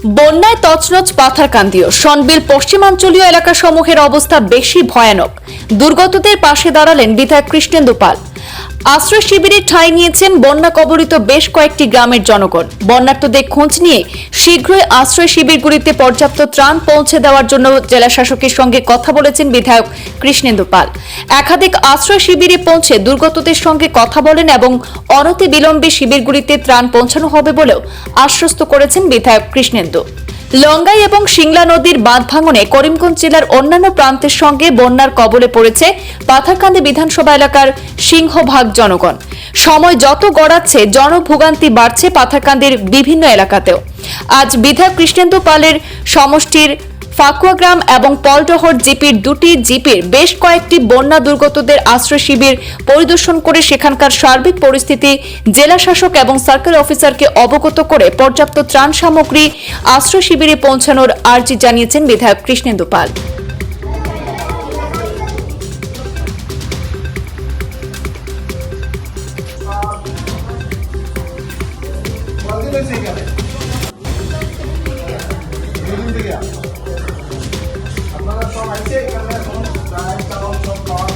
বন্যায় তছনছ পাথারকান্দিও। সনবিল পশ্চিমাঞ্চলীয় এলাকাসমূহের অবস্থা বেশি ভয়ানক। দুর্গতদের পাশে দাঁড়ালেন বিধায়ক কৃষ্ণেন্দু পাল। আশ্রয় শিবিরে ঠাঁই নিয়েছেন বন্যা কবলিত বেশ কয়েকটি গ্রামের জনগণ। বন্যার্তদের খোঁজ নিয়ে শীঘ্রই আশ্রয় শিবিরগুলিতে পর্যাপ্ত ত্রাণ পৌঁছে দেওয়ার জন্য জেলা শাসকের সঙ্গে কথা বলেছেন বিধায়ক কৃষ্ণেন্দু পাল। একাধিক আশ্রয় শিবিরে পৌঁছে দুর্গতদের সঙ্গে কথা বলেন এবং অনতিবিলম্বে শিবিরগুলিতে ত্রাণ পৌঁছানো হবে বলেও আশ্বস্ত করেছেন বিধায়ক কৃষ্ণেন্দু। লঙ্গাই এবং সিংলা নদীর বাঁধ ভাঙনে করিমগঞ্জ জেলার অন্যান্য প্রান্তের সঙ্গে বন্যার কবলে পড়েছে পাথারকান্দি বিধানসভা এলাকার সিংহভাগ জনগণ। সময় যত গড়াচ্ছে জনভোগান্তি বাড়ছে পাথারকান্দির বিভিন্ন এলাকাতেও। আজ বিধায়ক কৃষ্ণেন্দু পালের সমষ্টির ফাকুয়া গ্রাম এবং পলডহর জিপির দুটি জিপির বেশ কয়েকটি বন্যা দুর্গতদের আশ্রয় শিবির পরিদর্শন করে সেখানকার সার্বিক পরিস্থিতি জেলা শাসক এবং সার্কেল অফিসারকে অবগত করে পর্যাপ্ত ত্রাণ সামগ্রী আশ্রয় শিবিরে পৌঁছানোর আর্জি জানিয়েছেন বিধায়ক কৃষ্ণেন্দু পাল। আপনারা সব আছে এখানে এখন প্রায় কারণ সব পাওয়া